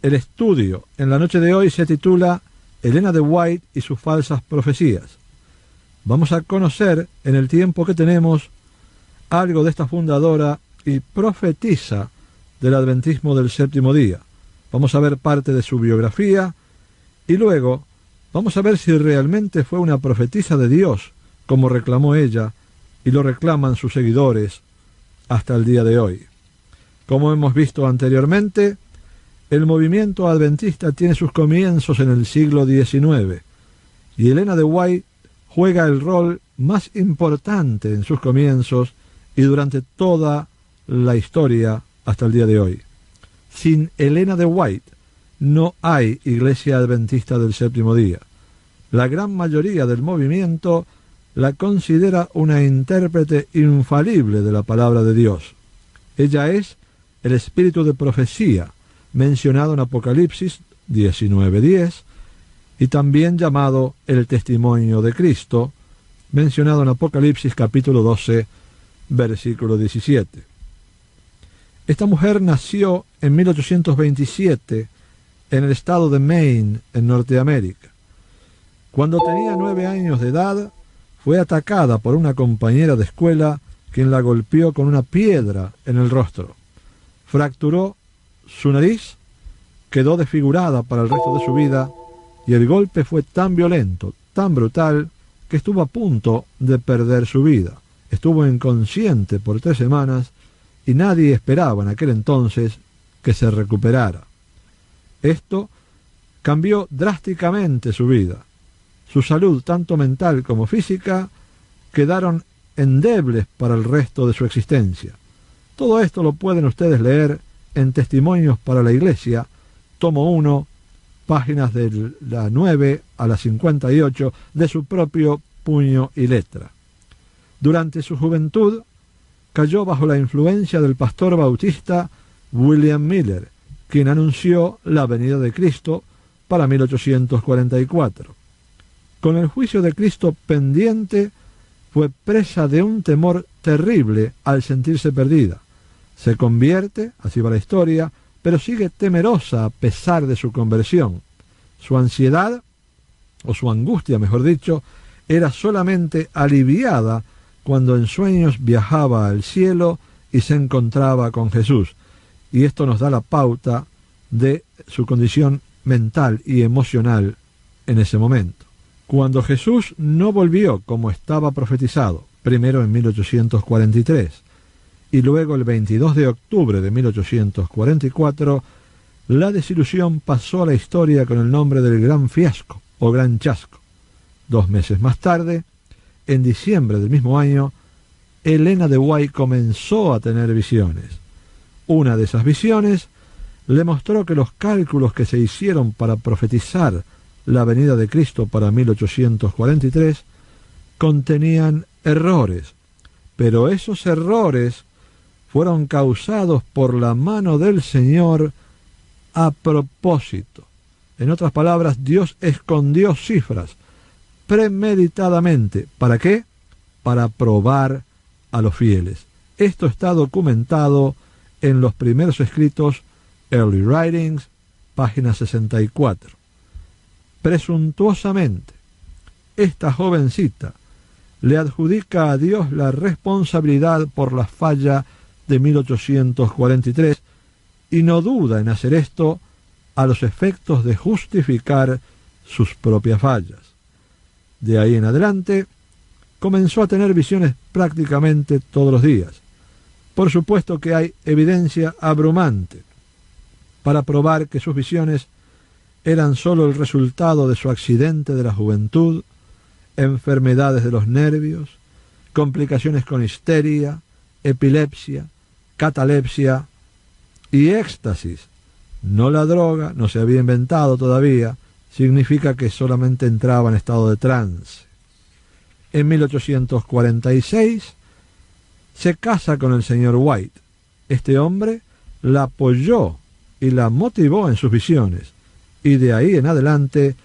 El estudio en la noche de hoy se titula Elena de White y sus falsas profecías. Vamos a conocer en el tiempo que tenemos algo de esta fundadora y profetisa del adventismo del séptimo día. Vamos a ver parte de su biografía y luego vamos a ver si realmente fue una profetisa de Dios, como reclamó ella y lo reclaman sus seguidores hasta el día de hoy. Como hemos visto anteriormente, el movimiento adventista tiene sus comienzos en el siglo XIX y Elena de White juega el rol más importante en sus comienzos y durante toda la historia hasta el día de hoy. Sin Elena de White no hay Iglesia Adventista del Séptimo Día. La gran mayoría del movimiento la considera una intérprete infalible de la palabra de Dios. Ella es el espíritu de profecía mencionado en Apocalipsis 19:10 y también llamado el testimonio de Cristo, mencionado en Apocalipsis capítulo 12, versículo 17. Esta mujer nació en 1827 en el estado de Maine, en Norteamérica. Cuando tenía 9 años de edad, fue atacada por una compañera de escuela quien la golpeó con una piedra en el rostro. Fracturó su nariz, quedó desfigurada para el resto de su vida y el golpe fue tan violento, tan brutal, que estuvo a punto de perder su vida. Estuvo inconsciente por 3 semanas y nadie esperaba en aquel entonces que se recuperara. Esto cambió drásticamente su vida. Su salud, tanto mental como física, quedaron endebles para el resto de su existencia. Todo esto lo pueden ustedes leer en Testimonios para la Iglesia, tomo 1, páginas de la 9 a la 58, de su propio puño y letra. Durante su juventud, cayó bajo la influencia del pastor bautista William Miller, quien anunció la venida de Cristo para 1844. Con el juicio de Cristo pendiente, fue presa de un temor terrible al sentirse perdida. Se convierte, así va la historia, pero sigue temerosa a pesar de su conversión. Su ansiedad, o su angustia, mejor dicho, era solamente aliviada cuando en sueños viajaba al cielo y se encontraba con Jesús. Y esto nos da la pauta de su condición mental y emocional en ese momento. Cuando Jesús no volvió como estaba profetizado, primero en 1843, y luego el 22 de octubre de 1844, la desilusión pasó a la historia con el nombre del Gran Fiasco o Gran Chasco. 2 meses más tarde, en diciembre del mismo año, Elena de White comenzó a tener visiones. Una de esas visiones le mostró que los cálculos que se hicieron para profetizar la venida de Cristo para 1843 contenían errores, pero esos errores fueron causados por la mano del Señor a propósito. En otras palabras, Dios escondió cifras premeditadamente. ¿Para qué? Para probar a los fieles. Esto está documentado en los primeros escritos Early Writings, página 64. Presuntuosamente, esta jovencita le adjudica a Dios la responsabilidad por la falla de 1843 y no duda en hacer esto a los efectos de justificar sus propias fallas. De ahí en adelante, comenzó a tener visiones prácticamente todos los días. Por supuesto que hay evidencia abrumante para probar que sus visiones eran sólo el resultado de su accidente de la juventud, enfermedades de los nervios, complicaciones con histeria, epilepsia, catalepsia y éxtasis. No la droga, no se había inventado todavía, significa que solamente entraba en estado de trance. En 1846 se casa con el señor White. Este hombre la apoyó y la motivó en sus visiones, y de ahí en adelante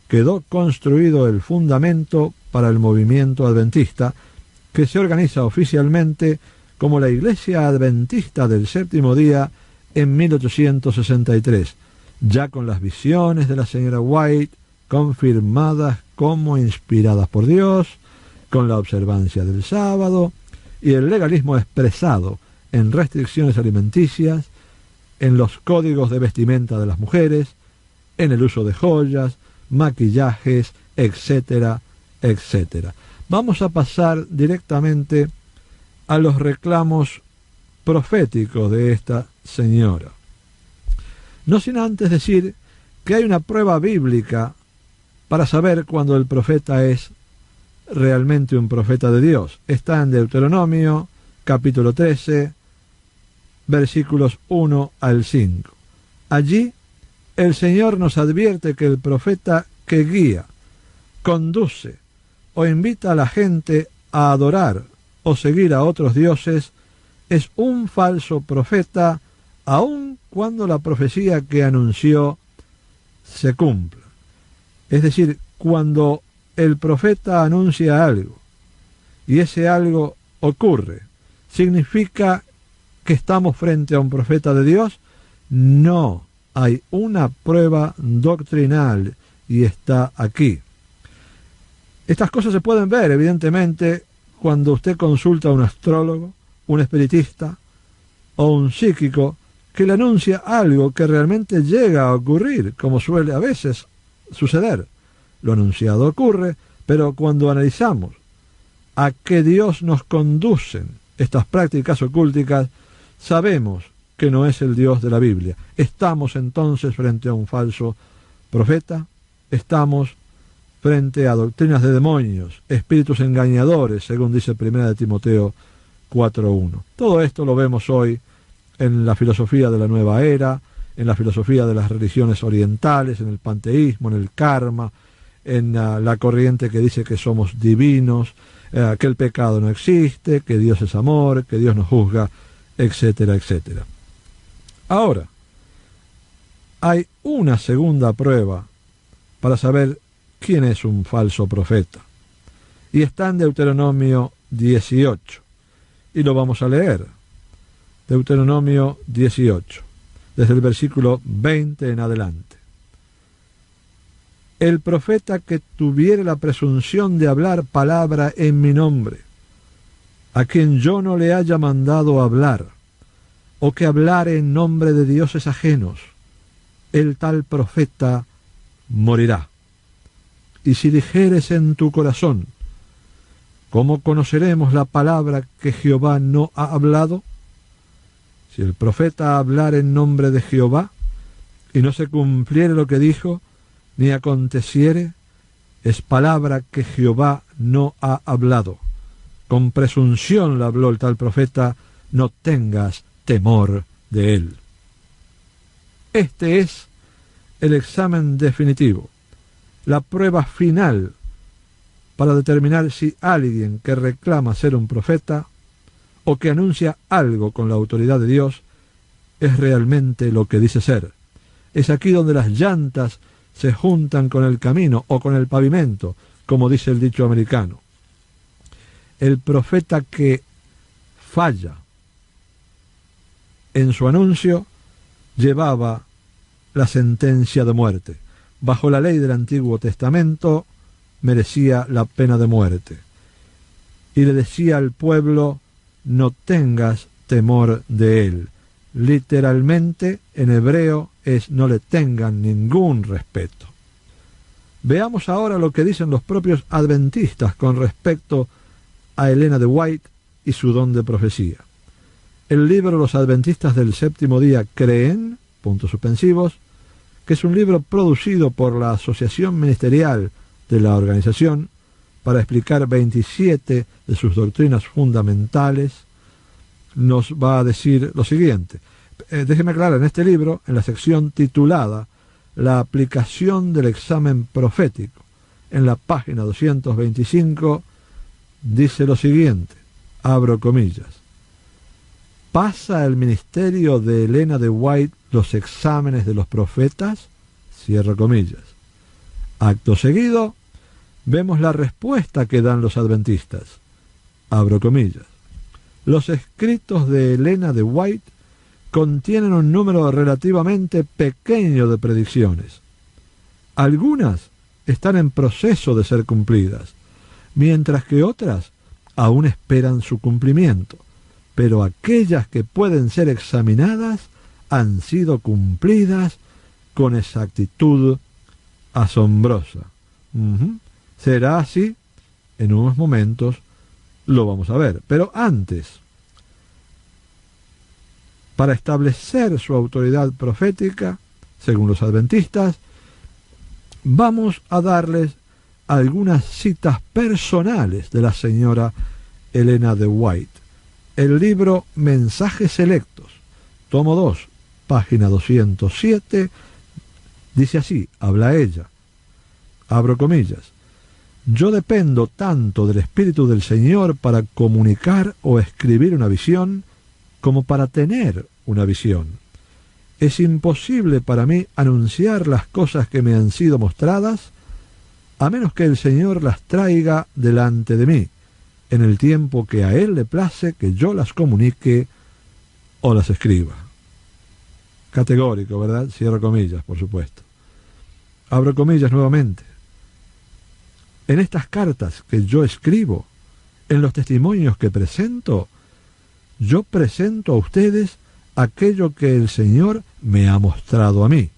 quedó construido el fundamento para el movimiento adventista, que se organiza oficialmente como la Iglesia Adventista del Séptimo Día en 1863. ya con las visiones de la señora White confirmadas como inspiradas por Dios, con la observancia del sábado y el legalismo expresado en restricciones alimenticias, en los códigos de vestimenta de las mujeres, en el uso de joyas, maquillajes, etcétera, etcétera. Vamos a pasar directamente a los reclamos proféticos de esta señora. No sin antes decir que hay una prueba bíblica para saber cuando el profeta es realmente un profeta de Dios. Está en Deuteronomio, capítulo 13, versículos 1 al 5. Allí el Señor nos advierte que el profeta que guía, conduce o invita a la gente a adorar o seguir a otros dioses es un falso profeta, aun cuando la profecía que anunció se cumpla. Es decir, cuando el profeta anuncia algo y ese algo ocurre, ¿significa que estamos frente a un profeta de Dios? No, hay una prueba doctrinal y está aquí. Estas cosas se pueden ver, evidentemente, cuando usted consulta a un astrólogo, un espiritista o un psíquico que le anuncia algo que realmente llega a ocurrir, como suele a veces suceder. Lo anunciado ocurre, pero cuando analizamos a qué Dios nos conducen estas prácticas ocúlticas, sabemos que no es el Dios de la Biblia. Estamos entonces frente a un falso profeta, estamos frente a doctrinas de demonios, espíritus engañadores, según dice 1 Timoteo 4:1. Todo esto lo vemos hoy en la filosofía de la nueva era, en la filosofía de las religiones orientales, en el panteísmo, en el karma, en la corriente que dice que somos divinos, que el pecado no existe, que Dios es amor, que Dios nos juzga, etcétera, etcétera. Ahora, hay una segunda prueba para saber quién es un falso profeta. Y está en Deuteronomio 18. Y lo vamos a leer. Deuteronomio 18, desde el versículo 20 en adelante. El profeta que tuviere la presunción de hablar palabra en mi nombre, a quien yo no le haya mandado hablar, o que hablare en nombre de dioses ajenos, el tal profeta morirá. Y si dijeres en tu corazón, ¿cómo conoceremos la palabra que Jehová no ha hablado? Si el profeta hablar en nombre de Jehová, y no se cumpliere lo que dijo, ni aconteciere, es palabra que Jehová no ha hablado. Con presunción la habló el tal profeta, no tengas temor de él. Este es el examen definitivo, la prueba final para determinar si alguien que reclama ser un profeta o que anuncia algo con la autoridad de Dios es realmente lo que dice ser. Es aquí donde las llantas se juntan con el camino o con el pavimento, como dice el dicho americano. El profeta que falla en su anuncio llevaba la sentencia de muerte. Bajo la ley del Antiguo Testamento merecía la pena de muerte. Y le decía al pueblo, no tengas temor de él. Literalmente, en hebreo, es no le tengan ningún respeto. Veamos ahora lo que dicen los propios adventistas con respecto a Elena de White y su don de profecía. El libro Los Adventistas del Séptimo Día creen, puntos suspensivos, que es un libro producido por la Asociación Ministerial de la organización para explicar 27 de sus doctrinas fundamentales, nos va a decir lo siguiente. Déjeme aclarar, en este libro, en la sección titulada La aplicación del examen profético, en la página 225, dice lo siguiente, abro comillas, ¿pasa el ministerio de Elena de White los exámenes de los profetas? Cierro comillas. Acto seguido, vemos la respuesta que dan los adventistas. Abro comillas. Los escritos de Elena de White contienen un número relativamente pequeño de predicciones. Algunas están en proceso de ser cumplidas, mientras que otras aún esperan su cumplimiento, pero aquellas que pueden ser examinadas han sido cumplidas con exactitud asombrosa. Será así, en unos momentos lo vamos a ver, pero antes, para establecer su autoridad profética, según los adventistas, vamos a darles algunas citas personales de la señora Elena de White. El libro Mensajes Selectos, tomo 2, página 207, dice así, habla ella, abro comillas: yo dependo tanto del Espíritu del Señor para comunicar o escribir una visión como para tener una visión. Es imposible para mí anunciar las cosas que me han sido mostradas, a menos que el Señor las traiga delante de mí, en el tiempo que a Él le place que yo las comunique o las escriba. Categórico, ¿verdad? Cierro comillas, por supuesto. Abro comillas nuevamente. En estas cartas que yo escribo, en los testimonios que presento, yo presento a ustedes aquello que el Señor me ha mostrado a mí.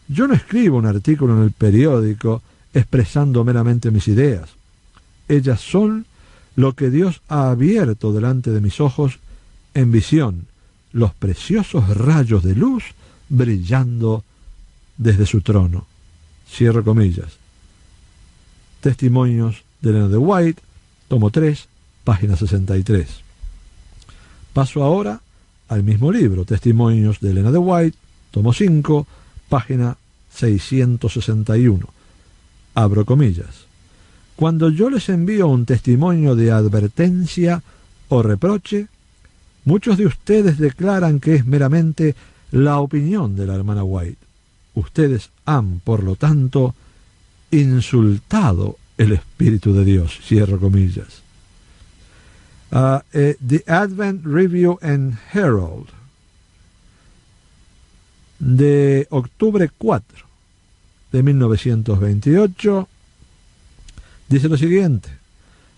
Yo no escribo un artículo en el periódico expresando meramente mis ideas. Ellas son lo que Dios ha abierto delante de mis ojos en visión, los preciosos rayos de luz brillando desde su trono. Cierro comillas. Testimonios de Elena de White, tomo 3, página 63. Paso ahora al mismo libro, Testimonios de Elena de White, tomo 5, página 661. Abro comillas. Cuando yo les envío un testimonio de advertencia o reproche, muchos de ustedes declaran que es meramente la opinión de la hermana White. Ustedes han, por lo tanto, insultado el Espíritu de Dios. Cierro comillas. The Advent Review and Herald, de octubre 4 de 1928, dice lo siguiente: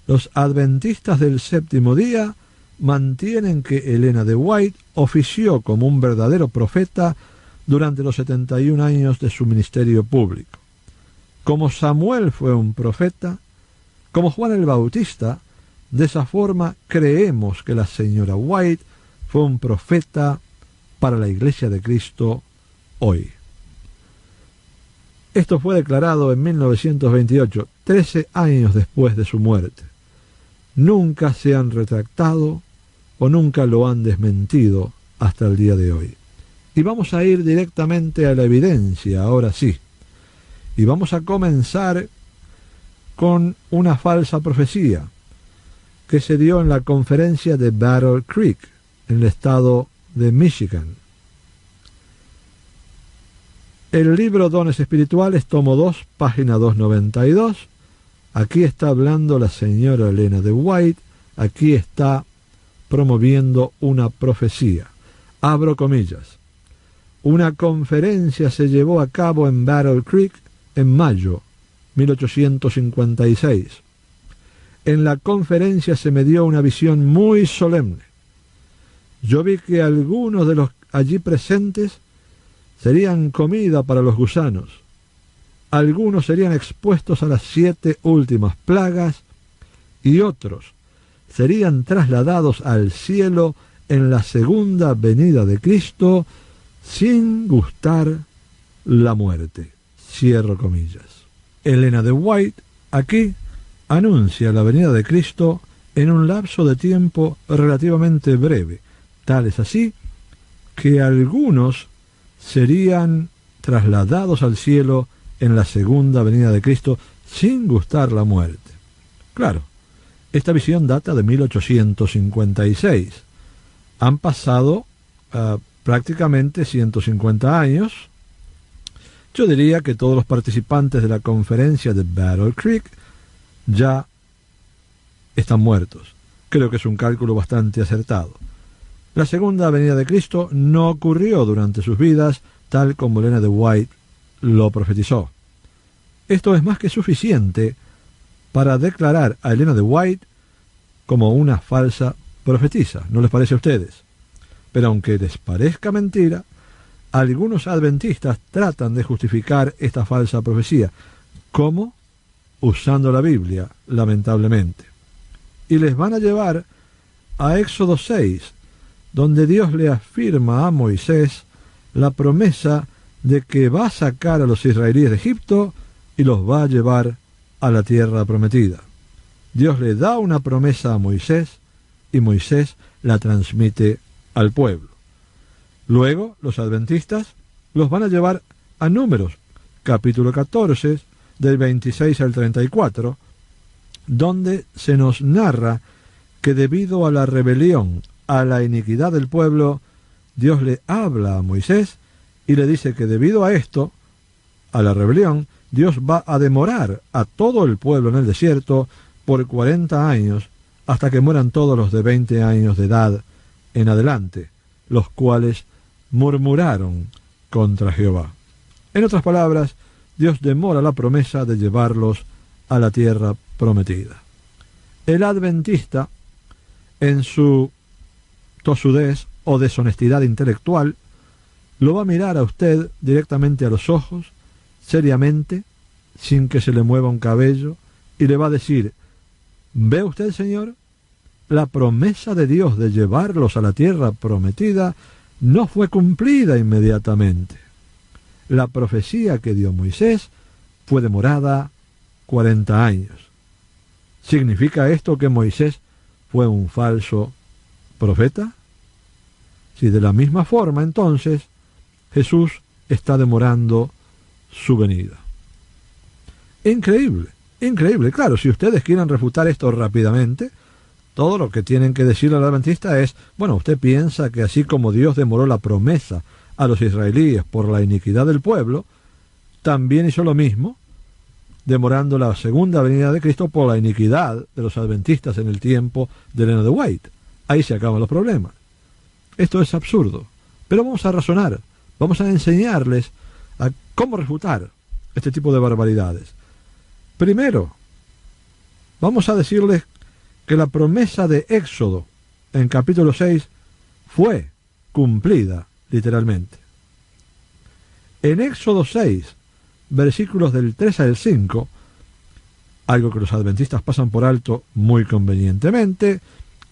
los adventistas del séptimo día mantienen que Elena de White ofició como un verdadero profeta durante los 71 años de su ministerio público. Como Samuel fue un profeta, como Juan el Bautista, de esa forma creemos que la señora White fue un profeta para la Iglesia de Cristo hoy. Esto fue declarado en 1928, 13 años después de su muerte. Nunca se han retractado o nunca lo han desmentido hasta el día de hoy. Y vamos a ir directamente a la evidencia, ahora sí. Y vamos a comenzar con una falsa profecía que se dio en la conferencia de Battle Creek, en el estado de Michigan. El libro Dones Espirituales, tomo 2, página 292. Aquí está hablando la señora Elena de White, aquí está promoviendo una profecía. Abro comillas. Una conferencia se llevó a cabo en Battle Creek en mayo 1856. En la conferencia se me dio una visión muy solemne. Yo vi que algunos de los allí presentes serían comida para los gusanos. Algunos serían expuestos a las 7 últimas plagas y otros serían trasladados al cielo en la segunda venida de Cristo sin gustar la muerte. Cierro comillas. Elena de White aquí anuncia la venida de Cristo en un lapso de tiempo relativamente breve. Tal es así que algunos serían trasladados al cielo en la segunda venida de Cristo sin gustar la muerte. Claro, esta visión data de 1856. Han pasado prácticamente 150 años. Yo diría que todos los participantes de la conferencia de Battle Creek ya están muertos. Creo que es un cálculo bastante acertado. La segunda venida de Cristo no ocurrió durante sus vidas, tal como Elena de White lo profetizó. Esto es más que suficiente para declarar a Elena de White como una falsa profetisa, ¿no les parece a ustedes? Pero aunque les parezca mentira, algunos adventistas tratan de justificar esta falsa profecía. ¿Cómo? Usando la Biblia, lamentablemente. Y les van a llevar a Éxodo 6, donde Dios le afirma a Moisés la promesa de que va a sacar a los israelíes de Egipto y los va a llevar a la tierra prometida. Dios le da una promesa a Moisés y Moisés la transmite al pueblo. Luego, los adventistas los van a llevar a Números, capítulo 14, del 26 al 34, donde se nos narra que debido a la rebelión, a la iniquidad del pueblo, Dios le habla a Moisés y le dice que debido a esto, a la rebelión, Dios va a demorar a todo el pueblo en el desierto por 40 años, hasta que mueran todos los de 20 años de edad en adelante, los cuales murmuraron contra Jehová. En otras palabras, Dios demora la promesa de llevarlos a la tierra prometida. El adventista, en su tosudez o deshonestidad intelectual, lo va a mirar a usted directamente a los ojos, seriamente, sin que se le mueva un cabello, y le va a decir: ¿ve usted, Señor? La promesa de Dios de llevarlos a la tierra prometida no fue cumplida inmediatamente. La profecía que dio Moisés fue demorada 40 años. ¿Significa esto que Moisés fue un falso profeta? Si de la misma forma, entonces, Jesús está demorando su venida. Increíble, increíble. Claro, si ustedes quieren refutar esto rápidamente, todo lo que tienen que decirle al adventista es: bueno, usted piensa que así como Dios demoró la promesa a los israelíes por la iniquidad del pueblo, también hizo lo mismo, demorando la segunda venida de Cristo por la iniquidad de los adventistas en el tiempo de Elena de White. Ahí se acaban los problemas. Esto es absurdo. Pero vamos a razonar, vamos a enseñarles a cómo refutar este tipo de barbaridades. Primero, vamos a decirles que la promesa de Éxodo en capítulo 6 fue cumplida literalmente. En Éxodo 6, versículos del 3 al 5, algo que los adventistas pasan por alto muy convenientemente,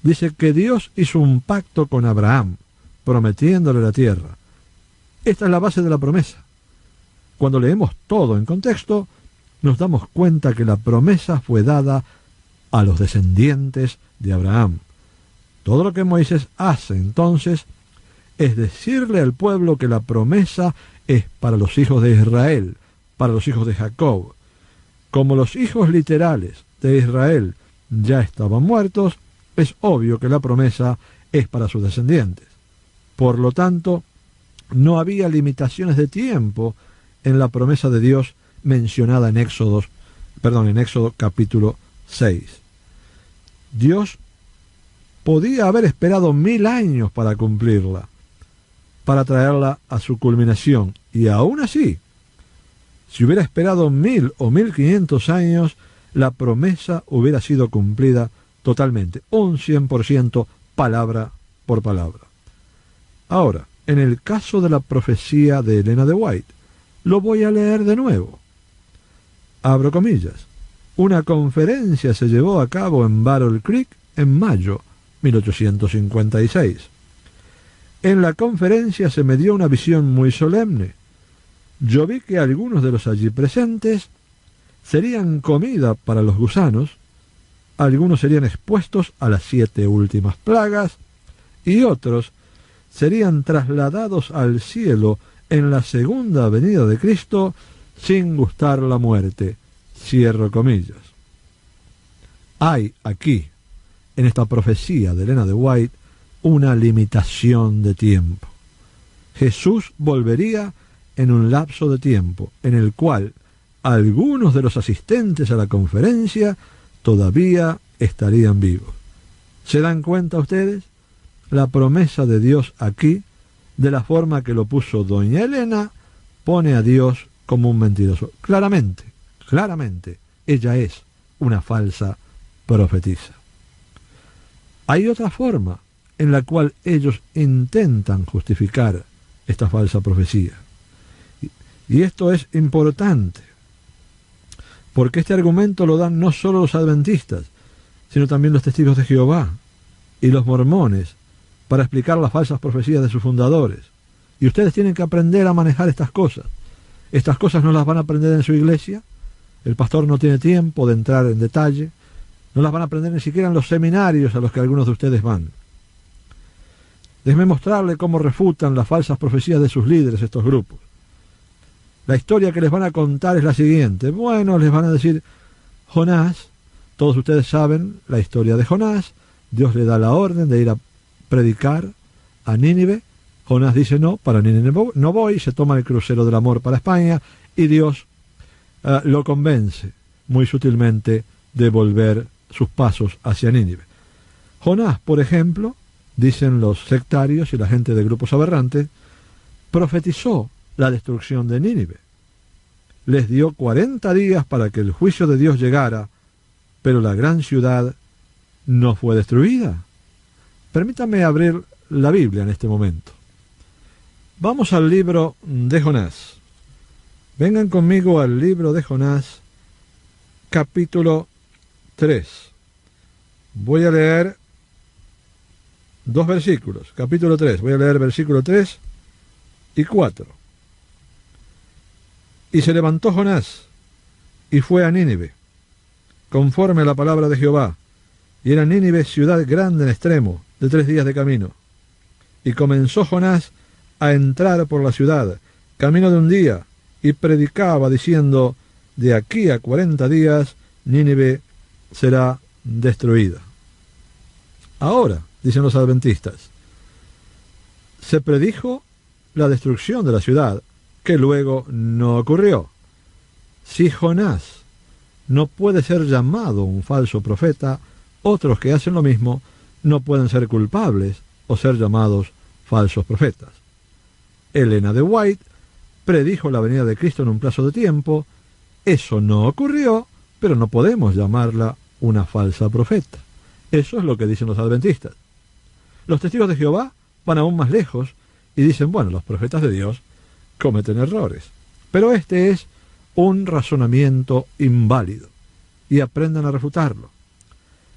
dice que Dios hizo un pacto con Abraham, prometiéndole la tierra. Esta es la base de la promesa. Cuando leemos todo en contexto, nos damos cuenta que la promesa fue dada a los descendientes de Abraham. Todo lo que Moisés hace entonces es decirle al pueblo que la promesa es para los hijos de Israel, para los hijos de Jacob. Como los hijos literales de Israel ya estaban muertos, es obvio que la promesa es para sus descendientes. Por lo tanto, no había limitaciones de tiempo en la promesa de Dios mencionada en Éxodo capítulo 6. Dios podía haber esperado 1000 años para cumplirla, para traerla a su culminación, y aún así, si hubiera esperado 1000 o 1500 años, la promesa hubiera sido cumplida totalmente, un 100% palabra por palabra. Ahora, en el caso de la profecía de Elena de White, lo voy a leer de nuevo. Abro comillas. Una conferencia se llevó a cabo en Battle Creek en mayo 1856. En la conferencia se me dio una visión muy solemne. Yo vi que algunos de los allí presentes serían comida para los gusanos, algunos serían expuestos a las 7 últimas plagas, y otros serían trasladados al cielo en la segunda venida de Cristo sin gustar la muerte. Cierro comillas. Hay aquí, en esta profecía de Elena de White, una limitación de tiempo. Jesús volvería en un lapso de tiempo en el cual algunos de los asistentes a la conferencia todavía estarían vivos. ¿Se dan cuenta ustedes? la promesa de Dios aquí de la forma que lo puso doña Elena, pone a Dios como un mentiroso. Claramente, ella es una falsa profetisa. Hay otra forma en la cual ellos intentan justificar esta falsa profecía. Y esto es importante, porque este argumento lo dan no solo los adventistas, sino también los testigos de Jehová y los mormones, para explicar las falsas profecías de sus fundadores. Y ustedes tienen que aprender a manejar estas cosas. Estas cosas no las van a aprender en su iglesia. El pastor no tiene tiempo de entrar en detalle. No las van a aprender ni siquiera en los seminarios a los que algunos de ustedes van. Déjenme mostrarle cómo refutan las falsas profecías de sus líderes estos grupos. La historia que les van a contar es la siguiente. Bueno, les van a decir, Jonás, todos ustedes saben la historia de Jonás. Dios le da la orden de ir a predicar a Nínive. Jonás dice no, para Nínive no voy, se toma el crucero del amor para España y Dios lo convence muy sutilmente de volver sus pasos hacia Nínive. Jonás, por ejemplo, dicen los sectarios y la gente de grupos aberrantes, profetizó la destrucción de Nínive. Les dio 40 días para que el juicio de Dios llegara, pero la gran ciudad no fue destruida. Permítanme abrir la Biblia en este momento. Vamos al libro de Jonás. Vengan conmigo al libro de Jonás, capítulo 3. Voy a leer 2 versículos. Capítulo 3. Voy a leer versículo 3 y 4. Y se levantó Jonás y fue a Nínive, conforme a la palabra de Jehová. Y era Nínive ciudad grande en extremo, de 3 días de camino. Y comenzó Jonás a entrar por la ciudad, camino de un día, y predicaba diciendo, de aquí a 40 días Nínive será destruida. Ahora, dicen los adventistas, se predijo la destrucción de la ciudad, que luego no ocurrió. Si Jonás no puede ser llamado un falso profeta, otros que hacen lo mismo no pueden ser culpables o ser llamados falsos profetas. Elena de White predijo la venida de Cristo en un plazo de tiempo. Eso no ocurrió, pero no podemos llamarla una falsa profeta. Eso es lo que dicen los adventistas. Los testigos de Jehová van aún más lejos y dicen, bueno, los profetas de Dios cometen errores. Pero este es un razonamiento inválido y aprendan a refutarlo.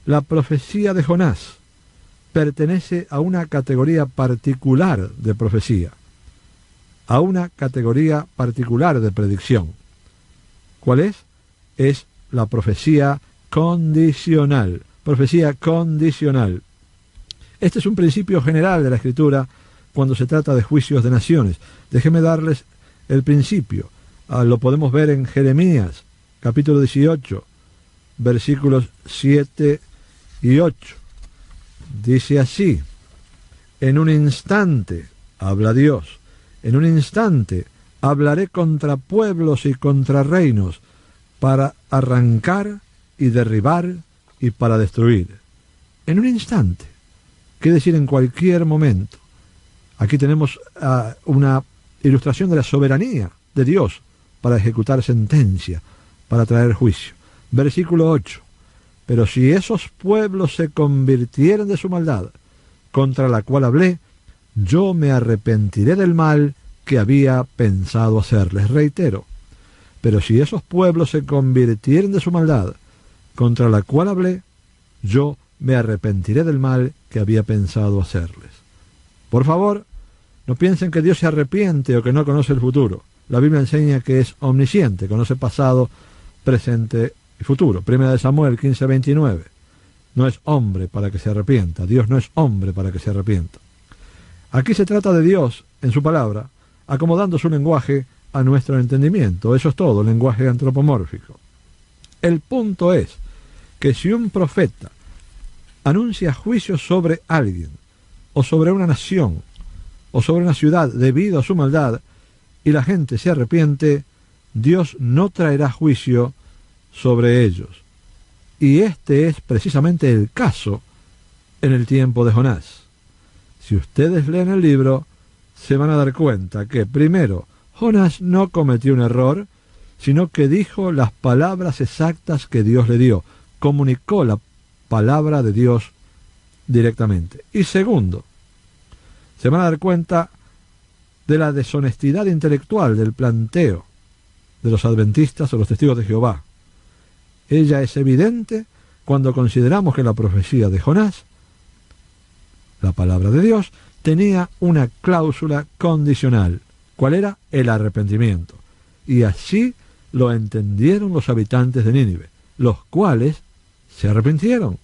La profecía de Jonás pertenece a una categoría particular de profecía, a una categoría particular de predicción. ¿Cuál es? Es la profecía condicional. Profecía condicional. Este es un principio general de la Escritura cuando se trata de juicios de naciones. Déjenme darles el principio. Lo podemos ver en Jeremías, capítulo 18, versículos 7 y 8. Dice así, en un instante, habla Dios, en un instante hablaré contra pueblos y contra reinos, para arrancar y derribar y para destruir. En un instante, quiere decir en cualquier momento. Aquí tenemos una ilustración de la soberanía de Dios para ejecutar sentencia, para traer juicio. Versículo 8. Pero si esos pueblos se convirtieren de su maldad, contra la cual hablé, yo me arrepentiré del mal que había pensado hacerles. Reitero, pero si esos pueblos se convirtieren de su maldad, contra la cual hablé, yo me arrepentiré del mal que había pensado hacerles. Por favor, no piensen que Dios se arrepiente o que no conoce el futuro. La Biblia enseña que es omnisciente, conoce pasado, presente y futuro. Primera de Samuel 15:29. No es hombre para que se arrepienta. Dios no es hombre para que se arrepienta. Aquí se trata de Dios, en su palabra, acomodando su lenguaje a nuestro entendimiento. Eso es todo, lenguaje antropomórfico. El punto es que si un profeta anuncia juicio sobre alguien, o sobre una nación, o sobre una ciudad debido a su maldad, y la gente se arrepiente, Dios no traerá juicio sobre ellos. Y este es precisamente el caso en el tiempo de Jonás. Si ustedes leen el libro, se van a dar cuenta que, primero, Jonás no cometió un error, sino que dijo las palabras exactas que Dios le dio, comunicó la palabra de Dios directamente. Y segundo, se van a dar cuenta de la deshonestidad intelectual del planteo de los adventistas o los testigos de Jehová. Ella es evidente cuando consideramos que la profecía de Jonás, la palabra de Dios, tenía una cláusula condicional. ¿Cuál era? El arrepentimiento. Y así lo entendieron los habitantes de Nínive, los cuales se arrepintieron.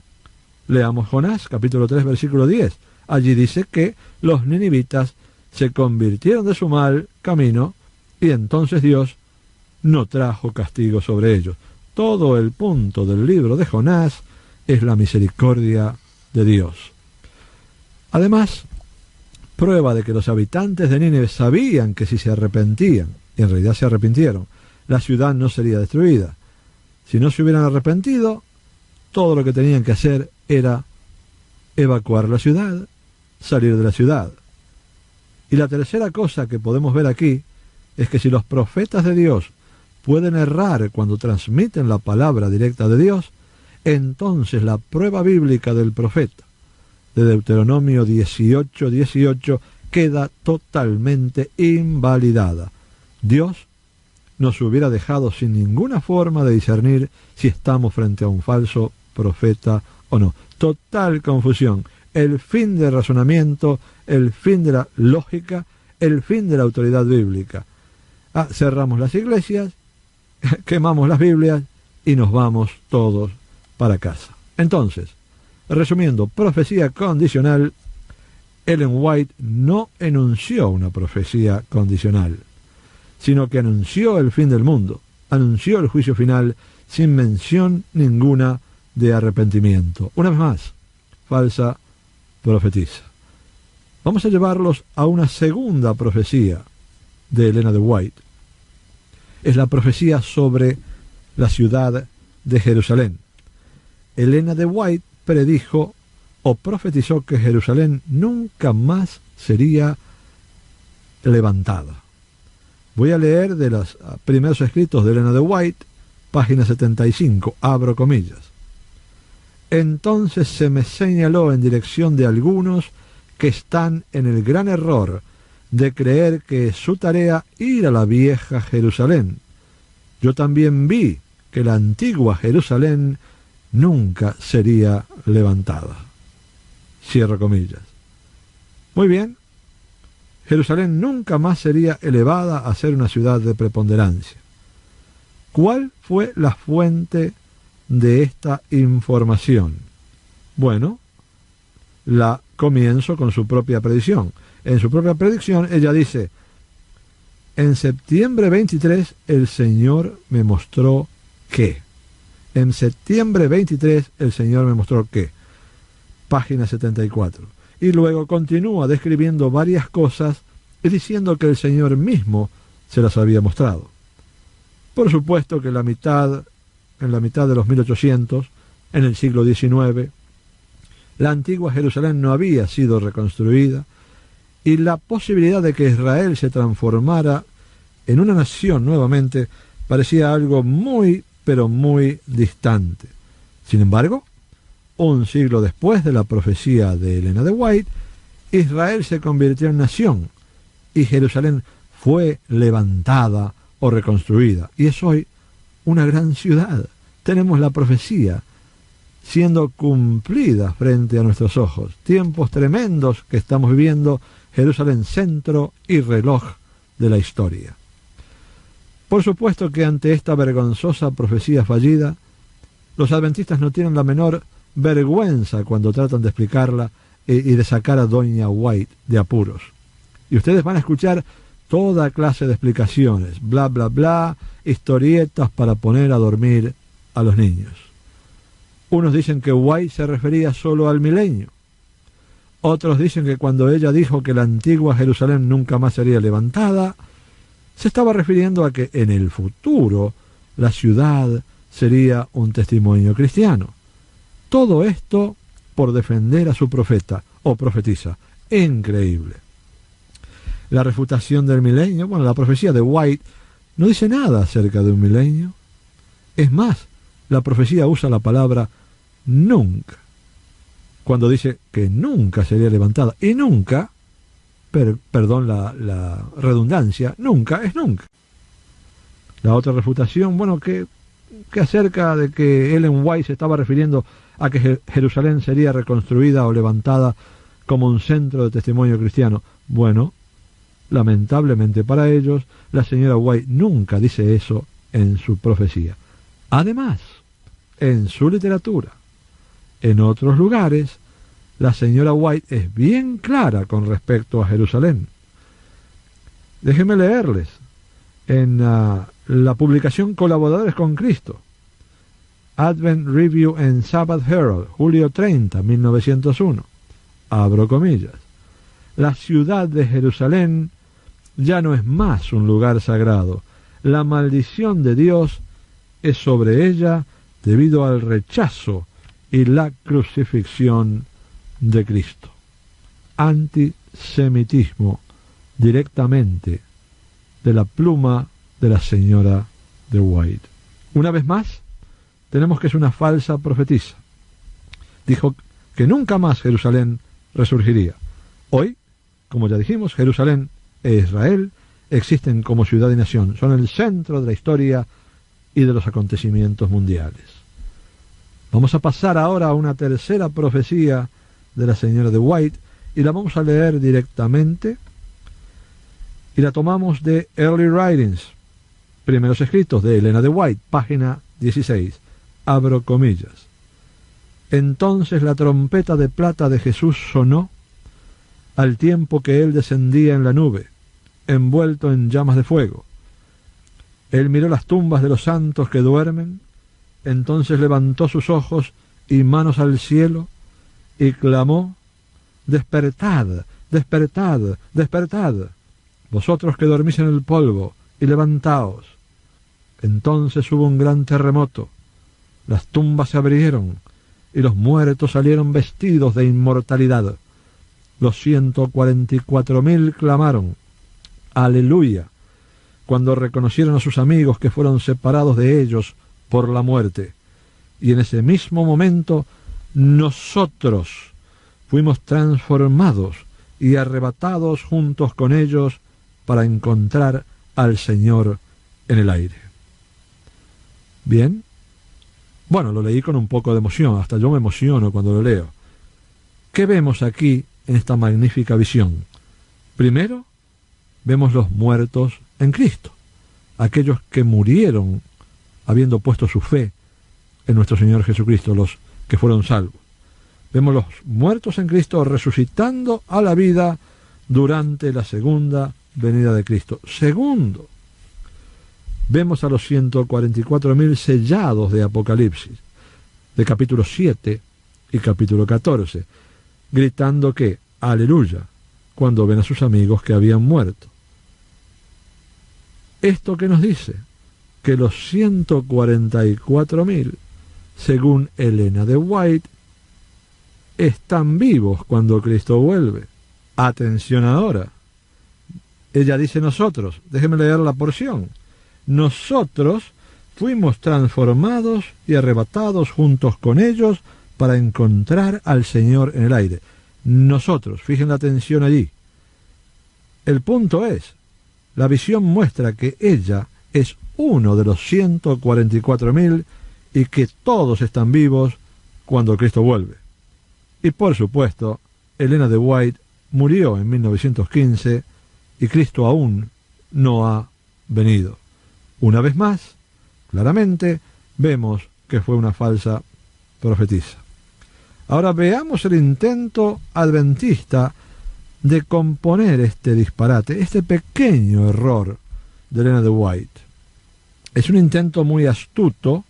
Leamos Jonás, capítulo 3, versículo 10. Allí dice que los ninivitas se convirtieron de su mal camino y entonces Dios no trajo castigo sobre ellos. Todo el punto del libro de Jonás es la misericordia de Dios. Además, prueba de que los habitantes de Nínive sabían que si se arrepentían, y en realidad se arrepintieron, la ciudad no sería destruida. Si no se hubieran arrepentido, todo lo que tenían que hacer era evacuar la ciudad, salir de la ciudad. Y la tercera cosa que podemos ver aquí es que si los profetas de Dios pueden errar cuando transmiten la palabra directa de Dios, entonces la prueba bíblica del profeta de Deuteronomio 18:18 queda totalmente invalidada. Dios nos hubiera dejado sin ninguna forma de discernir si estamos frente a un falso profeta o no. Total confusión. El fin del razonamiento, el fin de la lógica, el fin de la autoridad bíblica. Cerramos las iglesias, quemamos las Biblias y nos vamos todos para casa. Entonces, resumiendo, profecía condicional, Ellen White no enunció una profecía condicional, sino que anunció el fin del mundo, anunció el juicio final sin mención ninguna de arrepentimiento. Una vez más, falsa profetisa. Vamos a llevarlos a una segunda profecía de Elena de White. Es la profecía sobre la ciudad de Jerusalén. Elena de White predijo o profetizó que Jerusalén nunca más sería levantada. Voy a leer de los primeros escritos de Elena de White, página 75, abro comillas. Entonces se me señaló en dirección de algunos que están en el gran error de creer que es su tarea ir a la vieja Jerusalén. Yo también vi que la antigua Jerusalén nunca sería levantada. Cierro comillas. Muy bien. Jerusalén nunca más sería elevada a ser una ciudad de preponderancia. ¿Cuál fue la fuente de esta información? Bueno, la comienzo con su propia predicción. En su propia predicción ella dice: en septiembre 23 el Señor me mostró que. En septiembre 23 el Señor me mostró que. Página 74. Y luego continúa describiendo varias cosas y diciendo que el Señor mismo se las había mostrado. Por supuesto que en la mitad de los 1800, en el siglo XIX, la antigua Jerusalén no había sido reconstruida y la posibilidad de que Israel se transformara en una nación nuevamente parecía algo muy, pero muy distante. Sin embargo, un siglo después de la profecía de Elena de White, Israel se convirtió en nación y Jerusalén fue levantada o reconstruida. Y es hoy una gran ciudad. Tenemos la profecía siendo cumplida frente a nuestros ojos. Tiempos tremendos que estamos viviendo, Jerusalén centro y reloj de la historia. Por supuesto que ante esta vergonzosa profecía fallida, los adventistas no tienen la menor vergüenza cuando tratan de explicarla y de sacar a doña White de apuros. Y ustedes van a escuchar toda clase de explicaciones, bla, bla, bla, historietas para poner a dormir a los niños. Unos dicen que White se refería solo al milenio. Otros dicen que cuando ella dijo que la antigua Jerusalén nunca más sería levantada, se estaba refiriendo a que en el futuro la ciudad sería un testimonio cristiano. Todo esto por defender a su profeta o profetisa. Increíble. La refutación del milenio, bueno, la profecía de White no dice nada acerca de un milenio. Es más, la profecía usa la palabra nunca, cuando dice que nunca sería levantada. Y nunca, perdón la redundancia, nunca es nunca. La otra refutación, bueno, que acerca de que Ellen White se estaba refiriendo a que Jerusalén sería reconstruida o levantada como un centro de testimonio cristiano. Bueno, lamentablemente para ellos, la señora White nunca dice eso en su profecía. Además, en su literatura, en otros lugares, la señora White es bien clara con respecto a Jerusalén. Déjenme leerles en la publicación Colaboradores con Cristo, Advent Review and Sabbath Herald, julio 30, 1901. Abro comillas. La ciudad de Jerusalén ya no es más un lugar sagrado. La maldición de Dios es sobre ella debido al rechazo y la crucifixión de Cristo. Antisemitismo directamente de la pluma de la señora de White. Una vez más, tenemos que es una falsa profetisa. Dijo que nunca más Jerusalén resurgiría. Hoy, como ya dijimos, Jerusalén e Israel existen como ciudad y nación. Son el centro de la historia y de los acontecimientos mundiales. Vamos a pasar ahora a una tercera profecía de la señora de White y la vamos a leer directamente y la tomamos de Early Writings, primeros escritos de Elena de White, página 16. Abro comillas. Entonces la trompeta de plata de Jesús sonó al tiempo que él descendía en la nube, envuelto en llamas de fuego. Él miró las tumbas de los santos que duermen, entonces levantó sus ojos y manos al cielo y clamó: despertad, despertad, despertad, vosotros que dormís en el polvo, y levantaos. Entonces hubo un gran terremoto, las tumbas se abrieron, y los muertos salieron vestidos de inmortalidad. Los 144.000 clamaron: ¡Aleluya!, cuando reconocieron a sus amigos que fueron separados de ellos por la muerte. Y en ese mismo momento nosotros fuimos transformados y arrebatados juntos con ellos para encontrar al Señor en el aire. Bien, bueno, lo leí con un poco de emoción, hasta yo me emociono cuando lo leo. ¿Qué vemos aquí en esta magnífica visión? Primero, vemos los muertos en Cristo, aquellos que murieron habiendo puesto su fe en nuestro Señor Jesucristo, los que fueron salvos. Vemos los muertos en Cristo resucitando a la vida durante la segunda venida de Cristo. Segundo, vemos a los 144.000 sellados de Apocalipsis, de capítulo 7 y capítulo 14, gritando que aleluya, cuando ven a sus amigos que habían muerto. ¿Esto qué nos dice? Que los 144.000, según Elena de White, están vivos cuando Cristo vuelve. Atención ahora. Ella dice nosotros, déjeme leer la porción. Nosotros fuimos transformados y arrebatados juntos con ellos para encontrar al Señor en el aire. Nosotros, fijen la atención allí. El punto es, la visión muestra que ella es uno de los 144.000 y que todos están vivos cuando Cristo vuelve. Y por supuesto, Elena de White murió en 1915 y Cristo aún no ha venido. Una vez más, claramente, vemos que fue una falsa profetisa. Ahora veamos el intento adventista de componer este disparate, este pequeño error de Elena de White. Es un intento muy astuto,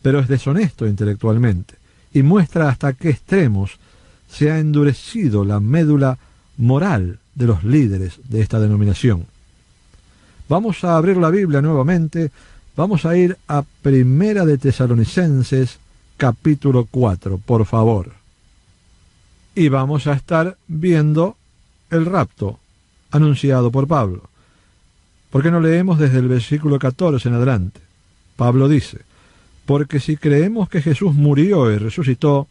pero es deshonesto intelectualmente, y muestra hasta qué extremos se ha endurecido la médula moral de los líderes de esta denominación. Vamos a abrir la Biblia nuevamente, vamos a ir a Primera de Tesalonicenses, capítulo 4, por favor. Y vamos a estar viendo el rapto anunciado por Pablo. ¿Por qué no leemos desde el versículo 14 en adelante? Pablo dice: porque si creemos que Jesús murió y resucitó,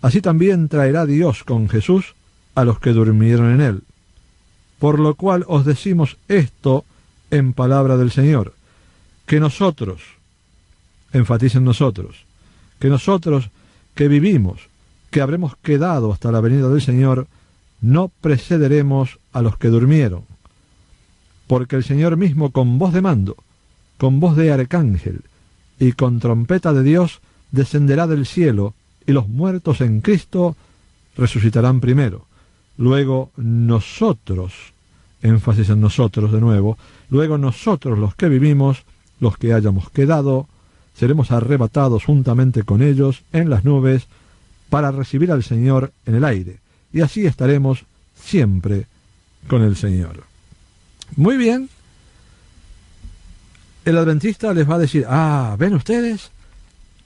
así también traerá Dios con Jesús a los que durmieron en él. Por lo cual os decimos esto en palabra del Señor, que nosotros, enfaticen nosotros, que vivimos, que habremos quedado hasta la venida del Señor, no precederemos a los que durmieron. Porque el Señor mismo, con voz de mando, con voz de arcángel y con trompeta de Dios, descenderá del cielo, y los muertos en Cristo resucitarán primero. Luego nosotros, énfasis en nosotros de nuevo, luego nosotros los que vivimos, los que hayamos quedado, seremos arrebatados juntamente con ellos en las nubes para recibir al Señor en el aire, y así estaremos siempre con el Señor. Muy bien. El adventista les va a decir: ¿ven ustedes?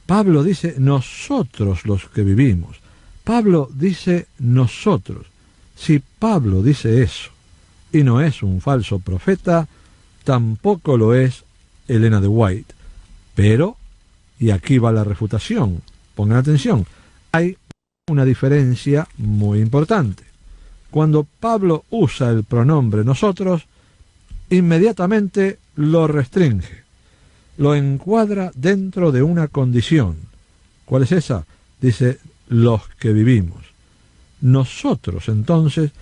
Pablo dice nosotros los que vivimos. Pablo dice nosotros. Si Pablo dice eso y no es un falso profeta, tampoco lo es Elena de White. Pero, y aquí va la refutación, pongan atención, hay una diferencia muy importante. Cuando Pablo usa el pronombre nosotros, inmediatamente lo restringe, lo encuadra dentro de una condición. ¿Cuál es esa? Dice, los que vivimos. Nosotros, entonces,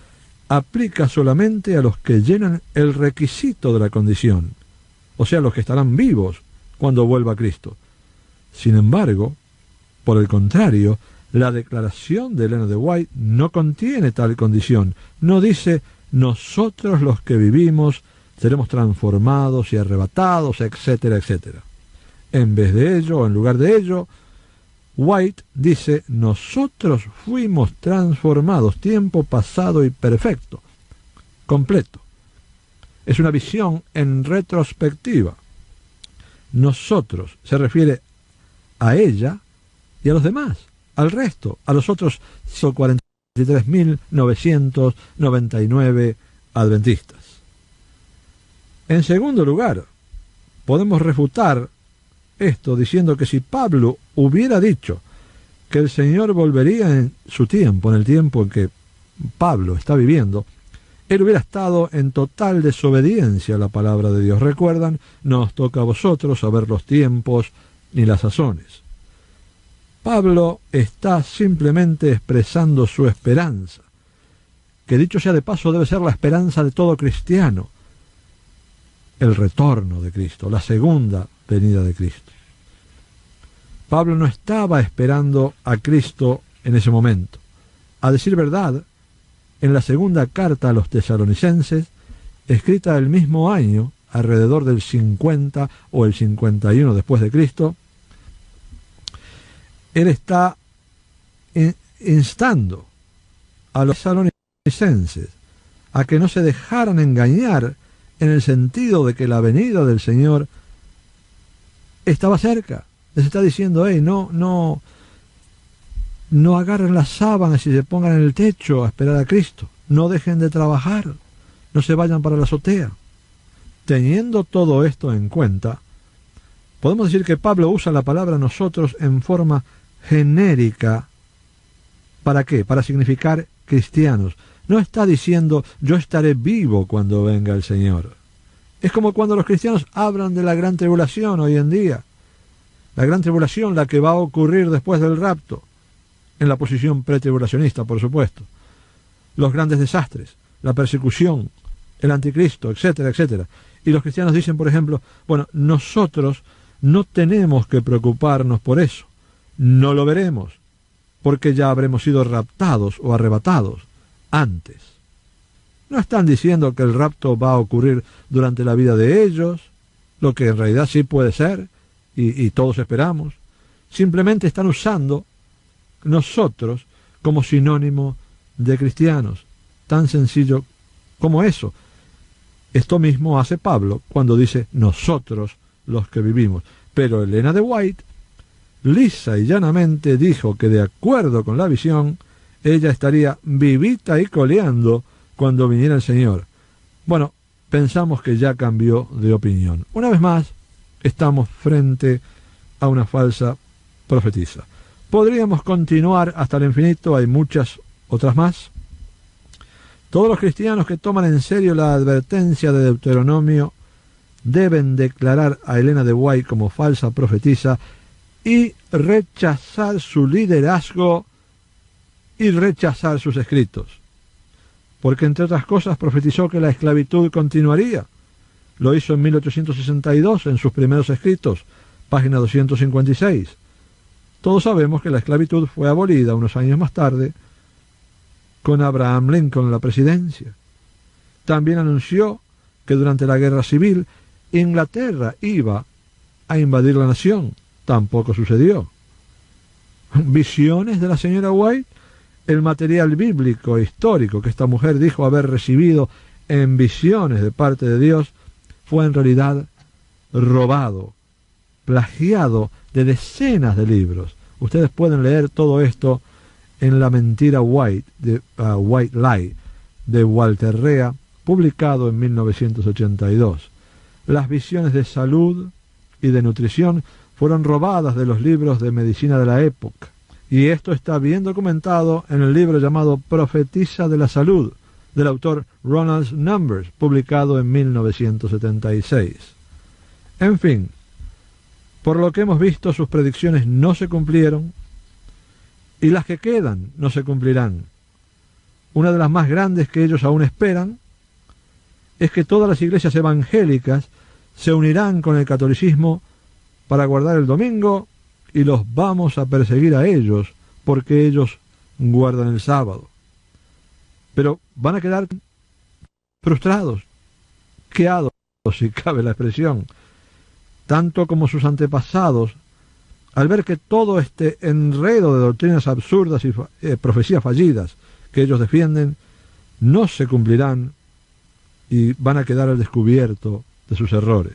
aplica solamente a los que llenan el requisito de la condición, o sea, los que estarán vivos cuando vuelva Cristo. Sin embargo, por el contrario, la declaración de Elena de White no contiene tal condición. No dice, nosotros los que vivimos seremos transformados y arrebatados, etcétera, etcétera. En vez de ello, o en lugar de ello, White dice, nosotros fuimos transformados, tiempo pasado y perfecto, completo. Es una visión en retrospectiva. Nosotros se refiere a ella y a los demás, al resto, a los otros 43.999 adventistas. En segundo lugar, podemos refutar esto diciendo que si Pablo hubiera dicho que el Señor volvería en su tiempo, en el tiempo en que Pablo está viviendo, él hubiera estado en total desobediencia a la palabra de Dios. Recuerdan, no os toca a vosotros saber los tiempos ni las sazones. Pablo está simplemente expresando su esperanza, que dicho sea de paso debe ser la esperanza de todo cristiano, el retorno de Cristo, la segunda venida de Cristo. Pablo no estaba esperando a Cristo en ese momento. A decir verdad, en la segunda carta a los tesalonicenses, escrita el mismo año, alrededor del 50 o el 51 después de Cristo, él está instando a los tesalonicenses a que no se dejaran engañar en el sentido de que la venida del Señor estaba cerca. Les está diciendo, no agarren las sábanas y se pongan en el techo a esperar a Cristo. No dejen de trabajar. No se vayan para la azotea. Teniendo todo esto en cuenta, podemos decir que Pablo usa la palabra nosotros en forma genérica. ¿Para qué? Para significar cristianos. No está diciendo yo estaré vivo cuando venga el Señor. Es como cuando los cristianos hablan de la gran tribulación hoy en día. La gran tribulación, la que va a ocurrir después del rapto, en la posición pretribulacionista, por supuesto. Los grandes desastres, la persecución, el anticristo, etcétera, etcétera. Y los cristianos dicen, por ejemplo, bueno, nosotros no tenemos que preocuparnos por eso. No lo veremos, porque ya habremos sido raptados o arrebatados antes. No están diciendo que el rapto va a ocurrir durante la vida de ellos, lo que en realidad sí puede ser, y todos esperamos. Simplemente están usando nosotros como sinónimo de cristianos. Tan sencillo como eso. Esto mismo hace Pablo cuando dice nosotros los que vivimos. Pero Elena de White, lisa y llanamente, dijo que de acuerdo con la visión, ella estaría vivita y coleando cuando viniera el Señor. Bueno, pensamos que ya cambió de opinión. Una vez más, estamos frente a una falsa profetisa. Podríamos continuar hasta el infinito, hay muchas otras más. Todos los cristianos que toman en serio la advertencia de Deuteronomio deben declarar a Elena de White como falsa profetisa y rechazar su liderazgo y rechazar sus escritos. Porque, entre otras cosas, profetizó que la esclavitud continuaría. Lo hizo en 1862 en sus primeros escritos, página 256. Todos sabemos que la esclavitud fue abolida unos años más tarde con Abraham Lincoln en la presidencia. También anunció que durante la guerra civil Inglaterra iba a invadir la nación. Tampoco sucedió. Visiones de la señora White. El material bíblico e histórico que esta mujer dijo haber recibido en visiones de parte de Dios fue en realidad robado, plagiado de decenas de libros. Ustedes pueden leer todo esto en La mentira White, White Lie, de Walter Rea, publicado en 1982. Las visiones de salud y de nutrición fueron robadas de los libros de medicina de la época. Y esto está bien documentado en el libro llamado Profetisa de la Salud, del autor Ronald Numbers, publicado en 1976. En fin, por lo que hemos visto, sus predicciones no se cumplieron, y las que quedan no se cumplirán. Una de las más grandes que ellos aún esperan es que todas las iglesias evangélicas se unirán con el catolicismo para guardar el domingo, y los vamos a perseguir a ellos porque ellos guardan el sábado. Pero van a quedar frustrados, queados, si cabe la expresión, tanto como sus antepasados, al ver que todo este enredo de doctrinas absurdas y profecías fallidas que ellos defienden no se cumplirán y van a quedar al descubierto de sus errores.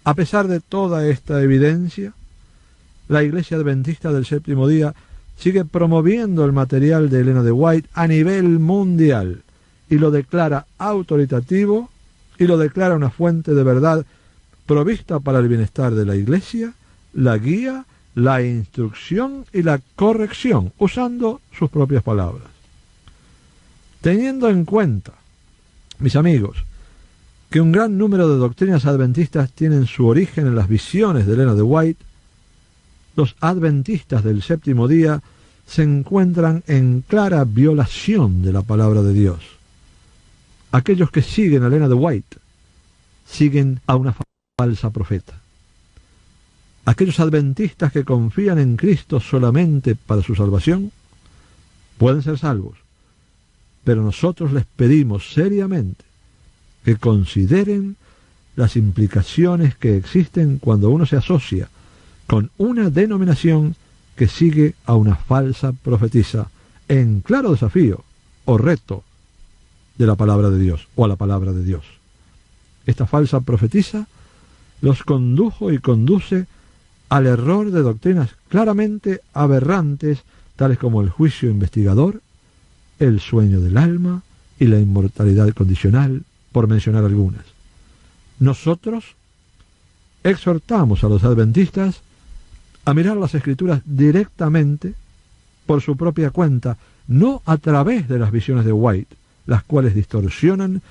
A pesar de toda esta evidencia, la Iglesia Adventista del Séptimo Día sigue promoviendo el material de Elena de White a nivel mundial y lo declara autoritativo y lo declara una fuente de verdad provista para el bienestar de la Iglesia, la guía, la instrucción y la corrección, usando sus propias palabras. Teniendo en cuenta, mis amigos, que un gran número de doctrinas adventistas tienen su origen en las visiones de Elena de White, los adventistas del Séptimo Día se encuentran en clara violación de la palabra de Dios. Aquellos que siguen a Elena de White siguen a una falsa profeta. Aquellos adventistas que confían en Cristo solamente para su salvación pueden ser salvos, pero nosotros les pedimos seriamente que consideren las implicaciones que existen cuando uno se asocia con una denominación que sigue a una falsa profetisa en claro desafío o reto de la palabra de Dios o a la palabra de Dios. Esta falsa profetisa los condujo y conduce al error de doctrinas claramente aberrantes, tales como el juicio investigador, el sueño del alma y la inmortalidad condicional, por mencionar algunas. Nosotros exhortamos a los adventistas a mirar las Escrituras directamente por su propia cuenta, no a través de las visiones de White, las cuales distorsionan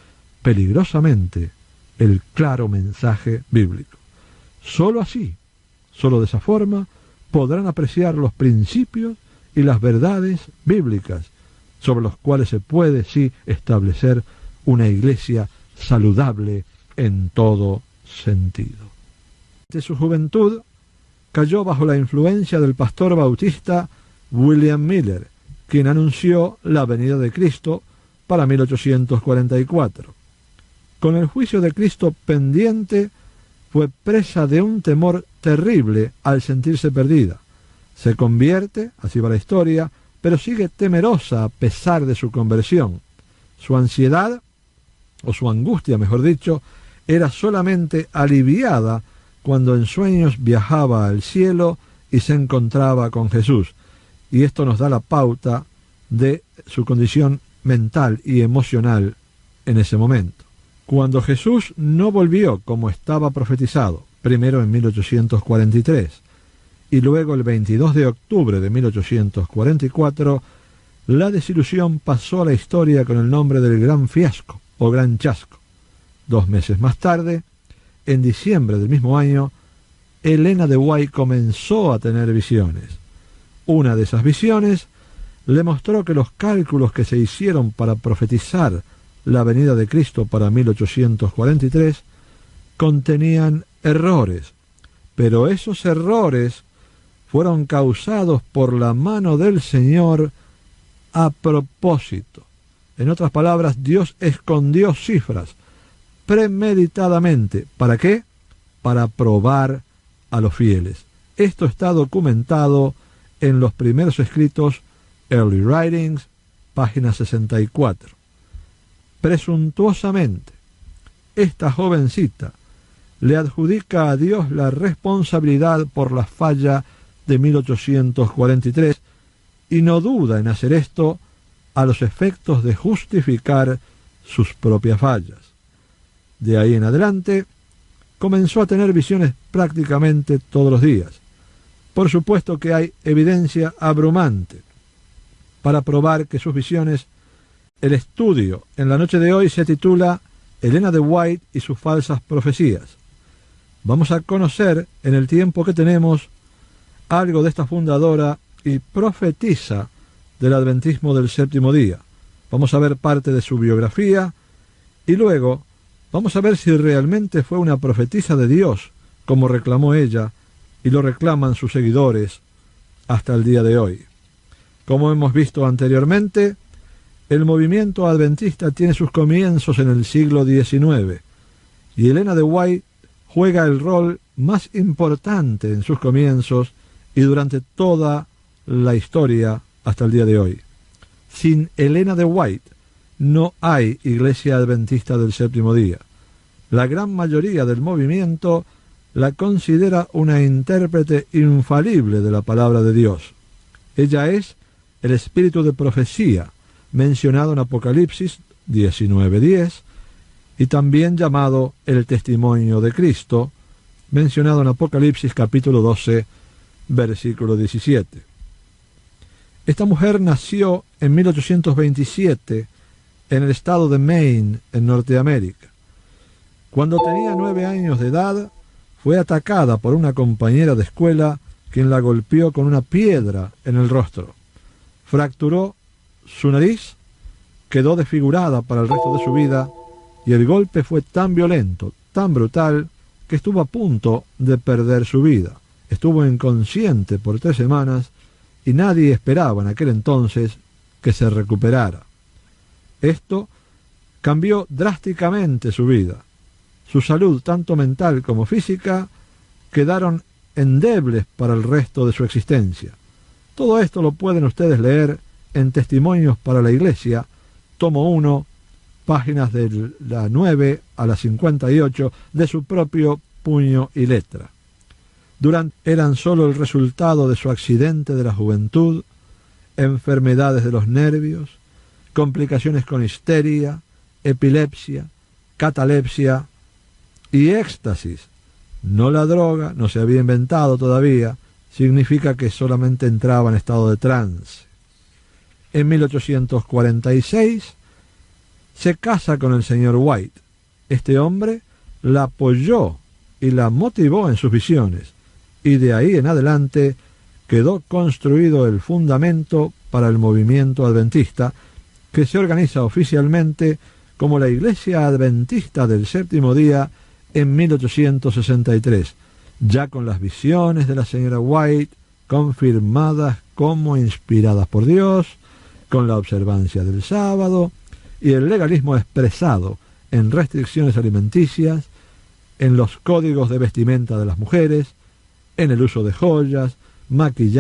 peligrosamente el claro mensaje bíblico. Sólo así, sólo de esa forma, podrán apreciar los principios y las verdades bíblicas sobre los cuales se puede, sí, establecer una iglesia saludable en todo sentido. De su juventud, cayó bajo la influencia del pastor bautista William Miller, quien anunció la venida de Cristo para 1844. Con el juicio de Cristo pendiente, fue presa de un temor terrible al sentirse perdida. Se convierte, así va la historia, pero sigue temerosa a pesar de su conversión. Su ansiedad, o su angustia, mejor dicho, era solamente aliviada cuando en sueños viajaba al cielo y se encontraba con Jesús. Y esto nos da la pauta de su condición mental y emocional en ese momento. Cuando Jesús no volvió como estaba profetizado, primero en 1843 y luego el 22 de octubre de 1844, la desilusión pasó a la historia con el nombre del Gran Fiasco o Gran Chasco. 2 meses más tarde, en diciembre del mismo año, Elena de White comenzó a tener visiones. Una de esas visiones le mostró que los cálculos que se hicieron para profetizar la venida de Cristo para 1843 contenían errores, pero esos errores fueron causados por la mano del Señor a propósito. En otras palabras, Dios escondió cifras premeditadamente. ¿Para qué? Para probar a los fieles. Esto está documentado en los primeros escritos Early Writings, página 64. Presuntuosamente, esta jovencita le adjudica a Dios la responsabilidad por la falla de 1843 y no duda en hacer esto a los efectos de justificar sus propias fallas. De ahí en adelante, comenzó a tener visiones prácticamente todos los días. Por supuesto que hay evidencia abrumante para probar que sus visiones. El estudio en la noche de hoy se titula Elena de White y sus falsas profecías. Vamos a conocer en el tiempo que tenemos algo de esta fundadora y profetisa del adventismo del séptimo día. Vamos a ver parte de su biografía y luego vamos a ver si realmente fue una profetisa de Dios, como reclamó ella y lo reclaman sus seguidores hasta el día de hoy. Como hemos visto anteriormente, el movimiento adventista tiene sus comienzos en el siglo XIX y Elena de White juega el rol más importante en sus comienzos y durante toda la historia hasta el día de hoy. Sin Elena de White no hay Iglesia Adventista del Séptimo Día. La gran mayoría del movimiento la considera una intérprete infalible de la palabra de Dios. Ella es el espíritu de profecía mencionado en Apocalipsis 19:10 y también llamado el testimonio de Cristo, mencionado en Apocalipsis capítulo 12, versículo 17. Esta mujer nació en 1827 en el estado de Maine, en Norteamérica. Cuando tenía 9 años de edad, fue atacada por una compañera de escuela quien la golpeó con una piedra en el rostro. Fracturó su nariz, quedó desfigurada para el resto de su vida y el golpe fue tan violento, tan brutal, que estuvo a punto de perder su vida. Estuvo inconsciente por 3 semanas y nadie esperaba en aquel entonces que se recuperara. Esto cambió drásticamente su vida. Su salud, tanto mental como física, quedaron endebles para el resto de su existencia. Todo esto lo pueden ustedes leer en Testimonios para la Iglesia, tomo 1, páginas de la 9 a la 58, de su propio puño y letra. Eran solo el resultado de su accidente de la juventud, enfermedades de los nervios, complicaciones con histeria, epilepsia, catalepsia y éxtasis. No la droga, no se había inventado todavía, significa que solamente entraba en estado de trance. En 1846 se casa con el señor White. Este hombre la apoyó y la motivó en sus visiones, y de ahí en adelante quedó construido el fundamento para el movimiento adventista, que se organiza oficialmente como la Iglesia Adventista del Séptimo Día en 1863, ya con las visiones de la señora White confirmadas como inspiradas por Dios, con la observancia del sábado y el legalismo expresado en restricciones alimenticias, en los códigos de vestimenta de las mujeres, en el uso de joyas, maquillaje,